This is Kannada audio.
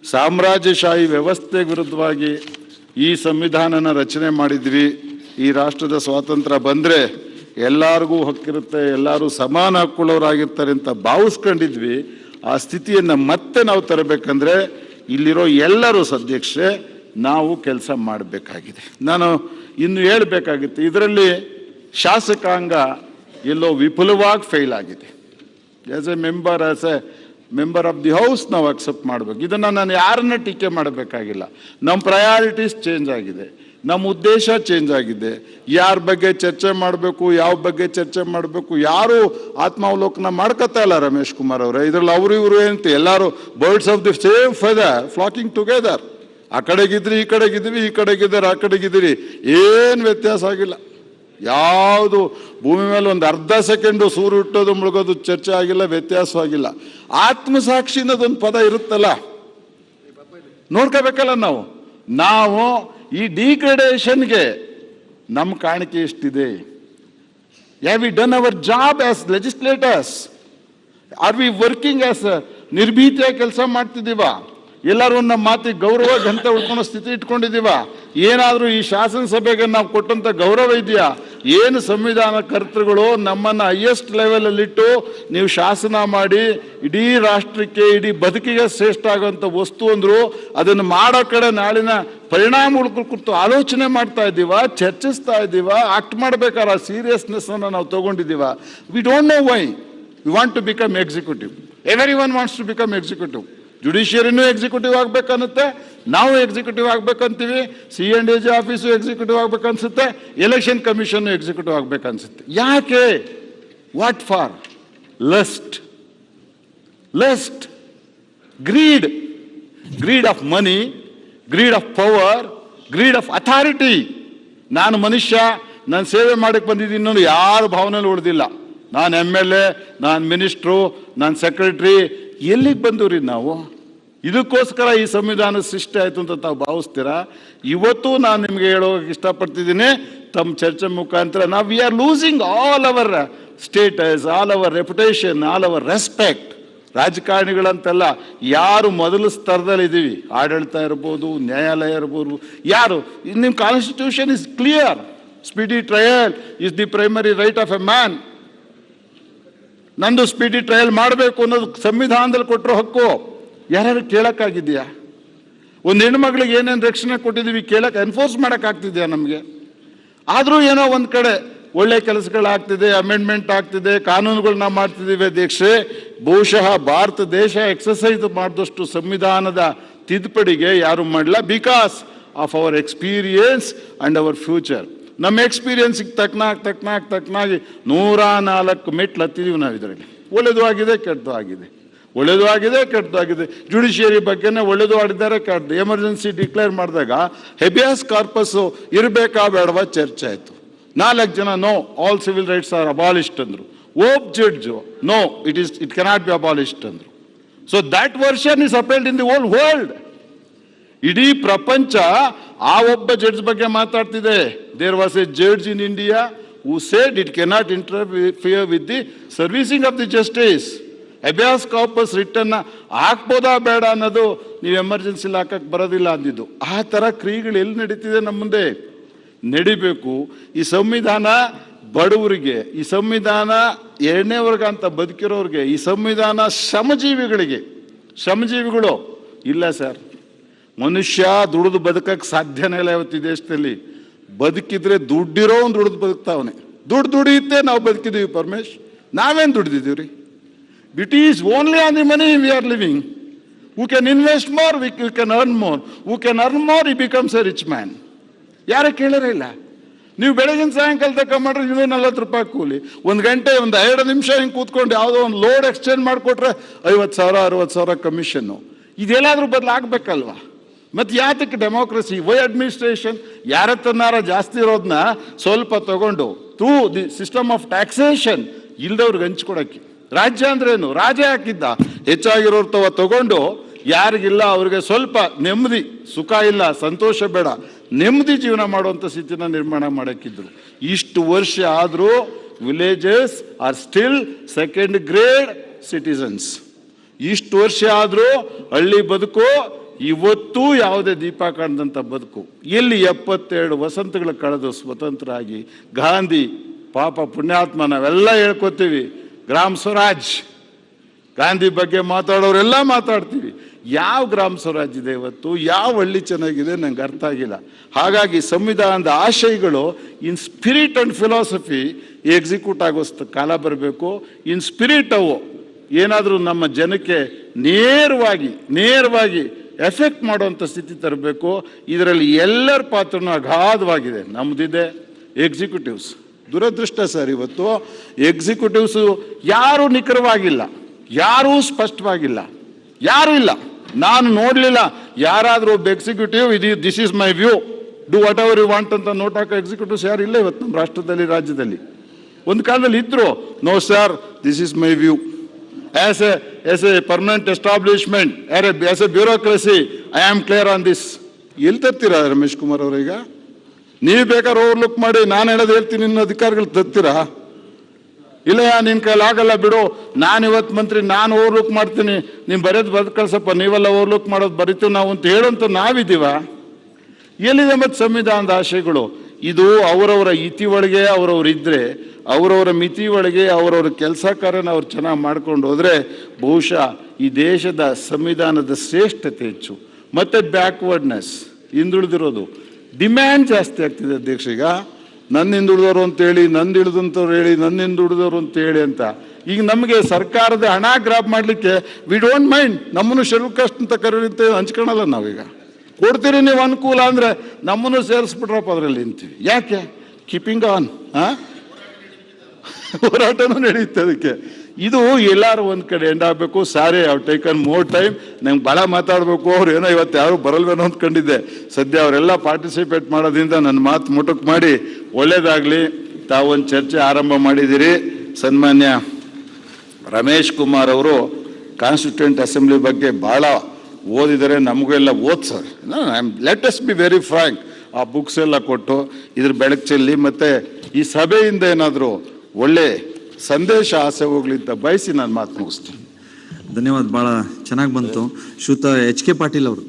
ಸಾಮ್ರಾಜ್ಯಶಾಹಿ ವ್ಯವಸ್ಥೆ ವಿರುದ್ಧವಾಗಿ ಈ ಸಂವಿಧಾನನ ರಚನೆ ಮಾಡಿದ್ವಿ. ಈ ರಾಷ್ಟ್ರದ ಸ್ವಾತಂತ್ರ್ಯ ಬಂದರೆ ಎಲ್ಲರಿಗೂ ಹಕ್ಕಿರುತ್ತೆ, ಎಲ್ಲರೂ ಸಮಾನ ಹಕ್ಕುಳ್ಳವರಾಗಿರ್ತಾರೆ ಅಂತ ಭಾವಿಸ್ಕೊಂಡಿದ್ವಿ. ಆ ಸ್ಥಿತಿಯನ್ನು ಮತ್ತೆ ನಾವು ತರಬೇಕಂದ್ರೆ ಇಲ್ಲಿರೋ ಎಲ್ಲರೂ ಅಧ್ಯಕ್ಷರೇ ನಾವು ಕೆಲಸ ಮಾಡಬೇಕಾಗಿದೆ. ನಾನು ಇನ್ನು ಹೇಳಬೇಕಾಗಿತ್ತು, ಇದರಲ್ಲಿ ಶಾಸಕಾಂಗ ಎಲ್ಲೋ ವಿಪುಲವಾಗಿ ಫೇಲ್ ಆಗಿದೆ. As A member of the house ನಾವು ಅಕ್ಸೆಪ್ಟ್ ಮಾಡಬೇಕು. ಇದನ್ನು ನಾನು ಯಾರನ್ನ ಟೀಕೆ ಮಾಡಬೇಕಾಗಿಲ್ಲ. ನಮ್ಮ ಪ್ರಯಾರಿಟೀಸ್ ಚೇಂಜ್ ಆಗಿದೆ, ನಮ್ಮ ಉದ್ದೇಶ ಚೇಂಜ್ ಆಗಿದೆ. ಯಾರ ಬಗ್ಗೆ ಚರ್ಚೆ ಮಾಡಬೇಕು, ಯಾವ ಬಗ್ಗೆ ಚರ್ಚೆ ಮಾಡಬೇಕು, ಯಾರು ಆತ್ಮಾವಲೋಕನ ಮಾಡ್ಕೊತಾ ಇಲ್ಲ. ರಮೇಶ್ ಕುಮಾರ್ ಅವರೇ, ಇದರಲ್ಲಿ ಅವರು ಇವರು ಏನಂತ ಎಲ್ಲರೂ birds of the same feather flocking together. ಆ ಕಡೆಗಿದ್ರಿ ಈ ಕಡೆಗಿದ್ವಿ, ಈ ಕಡೆಗಿದ್ದಾರೆ ಆ ಕಡೆಗಿದ್ದೀರಿ, ಏನು ವ್ಯತ್ಯಾಸ ಆಗಿಲ್ಲ. ಯಾವುದು ಭೂಮಿ ಮೇಲೆ ಒಂದು ಅರ್ಧ ಸೆಕೆಂಡು ಸೂರು ಹುಟ್ಟೋದು ಮುಳುಗೋದು ಚರ್ಚೆ ಆಗಿಲ್ಲ, ವ್ಯತ್ಯಾಸವಾಗಿಲ್ಲ. ಆತ್ಮಸಾಕ್ಷಿ ಅನ್ನೋದೊಂದು ಪದ ಇರುತ್ತಲ್ಲ, ನೋಡ್ಕೋಬೇಕಲ್ಲ ನಾವು ಈ ಡಿಗ್ರೇಡೇಷನ್ಗೆ ನಮ್ಮ ಕಾಣಿಕೆ ಎಷ್ಟಿದೆ? Have we done our job as legislators? Are we working as ನಿರ್ಭೀತಿಯಾಗಿ ಕೆಲಸ ಮಾಡ್ತಿದ್ದೀವ? ಎಲ್ಲರೂ ನಮ್ಮ ಮಾತಿಗೆ ಗೌರವ ಗಂತ ಉಳ್ಕೊಳ್ಳೋ ಸ್ಥಿತಿ ಇಟ್ಕೊಂಡಿದ್ದೀವ? ಏನಾದರೂ ಈ ಶಾಸನಸಭೆಗೆ ನಾವು ಕೊಟ್ಟಂಥ ಗೌರವ ಇದೆಯಾ? ಏನು ಸಂವಿಧಾನ ಕರ್ತೃಗಳು ನಮ್ಮನ್ನು ಹೈಯೆಸ್ಟ್ ಲೆವೆಲಲ್ಲಿಟ್ಟು ನೀವು ಶಾಸನ ಮಾಡಿ ಇಡೀ ರಾಷ್ಟ್ರಕ್ಕೆ ಇಡೀ ಬದುಕಿಗೆ ಶ್ರೇಷ್ಠ ಆಗುವಂಥ ವಸ್ತು ಅಂದರು, ಅದನ್ನು ಮಾಡೋ ಕಡೆ ನಾಳಿನ ಪರಿಣಾಮಗಳ ಕುರಿತು ಆಲೋಚನೆ ಮಾಡ್ತಾ ಇದ್ದೀವ, ಚರ್ಚಿಸ್ತಾ ಇದ್ದೀವ, ಆಕ್ಟ್ ಮಾಡಬೇಕಾದ್ರೆ ಆ ಸೀರಿಯಸ್ನೆಸ್ಸನ್ನು ನಾವು ತೊಗೊಂಡಿದ್ದೀವ. We don't know why we want to become executive. Everyone wants to become executive. ಜುಡಿಷಿಯರಿನೂ ಎಕ್ಸಿಕ್ಯೂಟಿವ್ ಆಗಬೇಕನ್ನುತ್ತೆ, ನಾವು ಎಕ್ಸಿಕ್ಯೂಟಿವ್ ಆಗಬೇಕಂತೀವಿ, CNDG ಆಫೀಸು ಎಕ್ಸಿಕ್ಯೂಟಿವ್ ಆಗಬೇಕನ್ಸುತ್ತೆ, ಎಲೆಕ್ಷನ್ ಕಮಿಷನ್ನು ಎಕ್ಸಿಕ್ಯೂಟಿವ್ ಆಗಬೇಕನ್ಸುತ್ತೆ. ಯಾಕೆ? What for? Lust, greed of money, greed of power, greed of authority. ನಾನು ಮನುಷ್ಯ, ನಾನು ಸೇವೆ ಮಾಡಕ್ಕೆ ಬಂದಿದ್ದೀನಿ ಅನ್ನೋದು ಯಾರ ಭಾವನೆಯಲ್ಲಿ ಉಳಿದಿಲ್ಲ. ನಾನು MLA, ನಾನು ಮಿನಿಸ್ಟ್ರು, ನಾನು ಸೆಕ್ರೆಟ್ರಿ, ಎಲ್ಲಿಗೆ ಬಂದವ್ರಿ ನಾವು? ಇದಕ್ಕೋಸ್ಕರ ಈ ಸಂವಿಧಾನ ಸೃಷ್ಟಿ ಆಯಿತು ಅಂತ ತಾವು ಭಾವಿಸ್ತೀರಾ? ಇವತ್ತು ನಾನು ನಿಮಗೆ ಹೇಳೋಕೆ ಇಷ್ಟಪಡ್ತಿದ್ದೀನಿ, ತಮ್ಮ ಚರ್ಚೆ ಮುಖಾಂತರ ನಾವು we are losing all our status, all our reputation, all our respect. ರಾಜಕಾರಣಿಗಳಂತೆಲ್ಲ ಯಾರು ಮೊದಲ ಸ್ತರದಲ್ಲಿ ಇದ್ದೀವಿ, ಆಡಳಿತ ಇರ್ಬೋದು, ನ್ಯಾಯಾಲಯ ಇರ್ಬೋದು, ಯಾರು ನಿಮ್ಮ constitution is clear, speedy trial is the primary right of A man. ನಂದು ಸ್ಪೀಡಿ ಟ್ರಯಲ್ ಮಾಡಬೇಕು ಅನ್ನೋದು ಸಂವಿಧಾನದಲ್ಲಿ ಕೊಟ್ಟರು ಹಕ್ಕು. ಯಾರು ಕೇಳೋಕ್ಕಾಗಿದೆಯಾ? ಒಂದು ಹೆಣ್ಮಗಳಿಗೆ ಏನೇನು ರಕ್ಷಣೆ ಕೊಟ್ಟಿದ್ದೀವಿ ಕೇಳಕ್ಕೆ, ಎನ್ಫೋರ್ಸ್ ಮಾಡೋಕ್ಕಾಗ್ತಿದೆಯಾ ನಮಗೆ? ಆದರೂ ಏನೋ ಒಂದು ಕಡೆ ಒಳ್ಳೆ ಕೆಲಸಗಳಾಗ್ತಿದೆ, ಅಮೆಂಡ್ಮೆಂಟ್ ಆಗ್ತಿದೆ, ಕಾನೂನುಗಳನ್ನ ಮಾಡ್ತಿದ್ದೀವಿ. ಅಧ್ಯಕ್ಷರೇ, ಬಹುಶಃ ಭಾರತ ದೇಶ ಎಕ್ಸಸೈಸ್ ಮಾಡಿದಷ್ಟು ಸಂವಿಧಾನದ ತಿದ್ದುಪಡಿಗೆ ಯಾರು ಮಾಡಲ್ಲ, because of our experience and our future. ನಮ್ಮ ಎಕ್ಸ್ಪೀರಿಯನ್ಸಿಗೆ ತಕ್ಕನಾಗಿ 104 ಮೆಟ್ಲು ಹತ್ತಿದ್ದೀವಿ ನಾವು. ಇದರಲ್ಲಿ ಒಳ್ಳೆಯದು ಆಗಿದೆ, ಕೆಟ್ಟದ್ದು ಆಗಿದೆ, ಒಳ್ಳೆಯದು ಆಗಿದೆ, ಕೆಟ್ಟದ್ದು ಆಗಿದೆ. ಜುಡಿಷಿಯರಿ ಬಗ್ಗೆನೇ ಒಳ್ಳೆಯದು ಆಡಿದ್ದಾರೆ, ಕೆಟ್ಟದ್ದು. ಎಮರ್ಜೆನ್ಸಿ ಡಿಕ್ಲೇರ್ ಮಾಡಿದಾಗ ಹೆಬಿಯಾಸ್ ಕಾರ್ಪಸ್ಸು ಇರಬೇಕಾ ಬೇಡವಾ ಚರ್ಚೆ ಆಯಿತು. 4 ಜನ no, all civil rights are abolished ಅಂದರು. ಓಪ್ judge no, it cannot be abolished ಅಂದರು. So that version is appealed in the whole world. ಇಡೀ ಪ್ರಪಂಚ ಆ ಒಬ್ಬ ಜಡ್ಜ್ ಬಗ್ಗೆ ಮಾತಾಡ್ತಿದೆ. There was a judge in India who said it cannot interfere with the servicing of the justice. Habeas corpus ರಿಟನ್ನ ಹಾಕ್ಬೋದಾ ಬೇಡ ಅನ್ನೋದು ನೀವು ಎಮರ್ಜೆನ್ಸಿಲಿ ಹಾಕಕ್ಕೆ ಬರೋದಿಲ್ಲ ಅಂದಿದ್ದು. ಆ ಥರ ಕ್ರಿಯೆಗಳು ಎಲ್ಲಿ ನಡೀತಿದೆ ನಮ್ಮ ಮುಂದೆ? ನಡಿಬೇಕು. ಈ ಸಂವಿಧಾನ ಬಡವರಿಗೆ, ಈ ಸಂವಿಧಾನ 2ನೇ ವರ್ಗ ಅಂತ ಬದುಕಿರೋರಿಗೆ, ಈ ಸಂವಿಧಾನ ಶ್ರಮಜೀವಿಗಳು ಇಲ್ಲ ಸರ್. ಮನುಷ್ಯ ದುಡಿದು ಬದುಕಕ್ಕೆ ಸಾಧ್ಯನೇ ಇಲ್ಲ ಇವತ್ತು ಈ ದೇಶದಲ್ಲಿ. ಬದುಕಿದ್ರೆ ದುಡ್ಡಿರೋ ಒಂದು ದುಡಿದು ಬದುಕ್ತಾವನೆ. ದುಡಿಯುತ್ತೆ ನಾವು ಬದುಕಿದ್ದೀವಿ. ಪರಮೇಶ್, ನಾವೇನು ದುಡ್ದಿದ್ದೀವಿ ರೀ? It is only on the money we are living. Who can invest more, we can earn more. Who can earn more, ಈ ಬಿಕಮ್ಸ್ ಎ ರಿಚ್ ಮ್ಯಾನ್. ಯಾರೇ ಕೇಳರೇ ಇಲ್ಲ. ನೀವು ಬೆಳಗಿನ ಸಾಯಂಕಾಲ ತಕ್ಕ ಮಾಡ್ರೆ 240 ರೂಪಾಯಿ ಕೂಲಿ. 1 ಗಂಟೆ, ಒಂದು 2 ನಿಮಿಷ ಹಿಂಗೆ ಕೂತ್ಕೊಂಡು ಯಾವುದೋ ಒಂದು ಲೋಡ್ ಎಕ್ಸ್ಚೇಂಜ್ ಮಾಡಿಕೊಟ್ರೆ 50,000 60,000 ಕಮಿಷನ್ನು. ಇದೆಲ್ಲಾದ್ರೂ ಬದಲಾಗಬೇಕಲ್ವಾ? ಮತ್ತು ಯಾತಕ್ಕೆ ಡೆಮೋಕ್ರಸಿ? Y administration? ಯಾರತ್ತನಾರ ಜಾಸ್ತಿ ಇರೋದನ್ನ ಸ್ವಲ್ಪ ತಗೊಂಡು through the system of taxation ಇಲ್ದವ್ರಿಗೆ ಹಂಚ್ಕೊಡಕ್ಕೆ. ರಾಜ್ಯ ಅಂದ್ರೇನು? ರಾಜ ಹಾಕಿದ್ದ. ಹೆಚ್ಚಾಗಿರೋರು ತಗೊಂಡು ಯಾರಿಗಿಲ್ಲ ಅವ್ರಿಗೆ ಸ್ವಲ್ಪ ನೆಮ್ಮದಿ, ಸುಖ ಇಲ್ಲ, ಸಂತೋಷ ಬೇಡ, ನೆಮ್ಮದಿ ಜೀವನ ಮಾಡುವಂಥ ಸ್ಥಿತಿನ ನಿರ್ಮಾಣ ಮಾಡೋಕ್ಕಿದ್ರು. ಇಷ್ಟು ವರ್ಷ ಆದರೂ villages are still 2nd grade citizens. ಇಷ್ಟು ವರ್ಷ ಆದರೂ ಹಳ್ಳಿ ಬದುಕು ಇವತ್ತೂ ಯಾವುದೇ ದೀಪ ಕಾಣದಂಥ ಬದುಕು. ಎಲ್ಲಿ 72 ವಸಂತಗಳು ಕಳೆದು ಸ್ವತಂತ್ರ ಆಗಿ ಗಾಂಧಿ ಪಾಪ ಪುಣ್ಯಾತ್ಮ ನಾವೆಲ್ಲ ಹೇಳ್ಕೊತೀವಿ, ಗ್ರಾಮ ಸ್ವರಾಜ್ ಗಾಂಧಿ ಬಗ್ಗೆ ಮಾತಾಡೋರೆಲ್ಲ ಮಾತಾಡ್ತೀವಿ. ಯಾವ ಗ್ರಾಮ ಸ್ವರಾಜ್ ಇದೆ ಇವತ್ತು? ಯಾವ ಹಳ್ಳಿ ಚೆನ್ನಾಗಿದೆ? ನಂಗೆ ಅರ್ಥ ಆಗಿಲ್ಲ. ಹಾಗಾಗಿ ಸಂವಿಧಾನದ ಆಶಯಗಳು in spirit and philosophy execute ಆಗೋ ಕಾಲ ಬರಬೇಕು. ಇನ್ ಸ್ಪಿರಿಟ್ ಅವು ಏನಾದರೂ ನಮ್ಮ ಜನಕ್ಕೆ ನೇರವಾಗಿ ಎಫೆಕ್ಟ್ ಮಾಡುವಂಥ ಸ್ಥಿತಿ ತರಬೇಕು. ಇದರಲ್ಲಿ ಎಲ್ಲರ ಪಾತ್ರನೂ ಅಗಾಧವಾಗಿದೆ. ನಮ್ಮದಿದೆ ಎಕ್ಸಿಕ್ಯೂಟಿವ್ಸ್. ದುರದೃಷ್ಟ ಸರ್, ಇವತ್ತು ಎಕ್ಸಿಕ್ಯೂಟಿವ್ಸು ಯಾರೂ ನಿಖರವಾಗಿಲ್ಲ, ಯಾರೂ ಸ್ಪಷ್ಟವಾಗಿಲ್ಲ, ಯಾರೂ ಇಲ್ಲ. ನಾನು ನೋಡಲಿಲ್ಲ ಯಾರಾದರೂ ಒಬ್ಬ executive this is my view, do whatever you want ಅಂತ ನೋಟ್ ಹಾಕೋ ಎಕ್ಸಿಕ್ಯೂಟಿವ್ಸ್ ಯಾರು ಇಲ್ಲ ಇವತ್ತು ನಮ್ಮ ರಾಷ್ಟ್ರದಲ್ಲಿ, ರಾಜ್ಯದಲ್ಲಿ. ಒಂದು ಕಾಲದಲ್ಲಿ ಇದ್ರು, no sir this is my view as a permanent establishment, as a bureaucracy I am clear on this. ಎಲ್ಲಿ ತರ್ತೀರಾ ರಮೇಶ್ ಕುಮಾರ್ ಅವರೀಗ? ನೀವು ಬೇಕಾದ್ರೆ ಓವರ್ಲುಕ್ ಮಾಡಿ, ನಾನು ಹೇಳೋದು ಹೇಳ್ತೀನಿ, ಇನ್ನು ಅಧಿಕಾರಿಗಳು ತರ್ತೀರಾ? ಇಲ್ಲ, ನಿನ್ನ ಕೈಲಿ ಆಗಲ್ಲ ಬಿಡು, ನಾನು ಇವತ್ತು ಮಂತ್ರಿ, ನಾನು ಓವರ್ಲುಕ್ ಮಾಡ್ತೀನಿ, ನೀವು ಬರೆಯೋದು ಬರೆದು ಕಳ್ಸಪ್ಪ, ನೀವೆಲ್ಲ ಓವರ್ಲುಕ್ ಮಾಡೋದು ಬರಿತೀವಿ ನಾವು ಅಂತ ಹೇಳೋಂಥ ನಾವಿದ್ದೀವ? ಎಲ್ಲಿದೆ ಮತ್ತು ಸಂವಿಧಾನದ ಆಶಯಗಳು? ಇದು ಅವರವರ ಇತಿ ಒಳಗೆ ಅವರವರಿದ್ದರೆ, ಅವರವರ ಮಿತಿ ಒಳಗೆ ಅವರವರ ಕೆಲಸ ಕಾರ್ಯನ ಅವ್ರು ಚೆನ್ನಾಗಿ ಮಾಡ್ಕೊಂಡು ಹೋದರೆ ಬಹುಶಃ ಈ ದೇಶದ ಸಂವಿಧಾನದ ಶ್ರೇಷ್ಠತೆ ಹೆಚ್ಚು. ಮತ್ತು ಬ್ಯಾಕ್ವರ್ಡ್ನೆಸ್, ಹಿಂದುಳಿದಿರೋದು, ಡಿಮ್ಯಾಂಡ್ ಜಾಸ್ತಿ ಆಗ್ತಿದೆ ಅಧ್ಯಕ್ಷ. ಈಗ ನನ್ನ ಹಿಂದುಳಿದವರು ಅಂತೇಳಿ, ನಂದು ಹಿಡಿದಂಥವ್ರು ಹೇಳಿ, ನನ್ನ ಹಿಂದುಳಿದವರು ಅಂತೇಳಿ ಅಂತ ಈಗ ನಮಗೆ ಸರ್ಕಾರದ ಹಣ ಗ್ರಾಬ್ ಮಾಡಲಿಕ್ಕೆ ವಿ ಡೋಂಟ್ ಮೈಂಡ್, ನಮ್ಮನ್ನು ಶೆಡ್ಯೂಲ್ ಕಾಸ್ಟ್ ಅಂತ ಕರೀತೆ ಹಂಚ್ಕೊಳಲ್ಲ ನಾವೀಗ. ಕೊಡ್ತೀರಿ ನೀವು ಅನುಕೂಲ ಅಂದರೆ ನಮ್ಮನ್ನು ಸೇರಿಸ್ಬಿಟ್ರಪ್ಪ ಅದರಲ್ಲಿ ಅಂತೀವಿ. ಯಾಕೆ? ಕೀಪಿಂಗ್ ಆನ್, ಹೋರಾಟನೂ ನಡೆಯುತ್ತೆ ಅದಕ್ಕೆ. ಇದು ಎಲ್ಲರೂ ಒಂದು ಕಡೆ ಎಂಡ್ ಆಗಬೇಕು. ಸಾರಿ, ಐವ್ ಟೇಕನ್ ಮೋರ್ ಟೈಮ್. ನಂಗೆ ಭಾಳ ಮಾತಾಡಬೇಕು, ಅವ್ರು ಏನೋ ಇವತ್ತು ಯಾರು ಬರಲ್ವೇನೋ ಅಂದ್ಕೊಂಡಿದ್ದೆ. ಸದ್ಯ ಅವರೆಲ್ಲ ಪಾರ್ಟಿಸಿಪೇಟ್ ಮಾಡೋದ್ರಿಂದ ನನ್ನ ಮಾತು ಮುಟುಕು ಮಾಡಿ ಒಳ್ಳೇದಾಗಲಿ. ತಾವೊಂದು ಚರ್ಚೆ ಆರಂಭ ಮಾಡಿದ್ದೀರಿ. ಸನ್ಮಾನ್ಯ ರಮೇಶ್ ಕುಮಾರ್ ಅವರು ಕಾನ್ಸ್ಟಿಟ್ಯೂಂಟ್ ಅಸೆಂಬ್ಲಿ ಬಗ್ಗೆ ಭಾಳ ಓದಿದರೆ, ನಮಗೆಲ್ಲ ಓದ್ಸರ್. Let us be very frank. ಆ ಬುಕ್ಸ್ ಎಲ್ಲ ಕೊಟ್ಟು ಇದ್ರ ಬೆಳಕು ಚೆಲ್ಲಿ, ಮತ್ತು ಈ ಸಭೆಯಿಂದ ಏನಾದರೂ ಒಳ್ಳೆ ಸಂದೇಶ ಆಸೆ ಹೋಗ್ಲಿ ಅಂತ ಬಯಸಿ ನಾನು ಮಾತು ಮುಗಿಸ್ತೀನಿ. ಧನ್ಯವಾದ. ಭಾಳ ಚೆನ್ನಾಗಿ ಬಂತು. ಶ್ರೀಯುತ ಎಚ್ ಕೆ ಪಾಟೀಲ್ ಅವರು.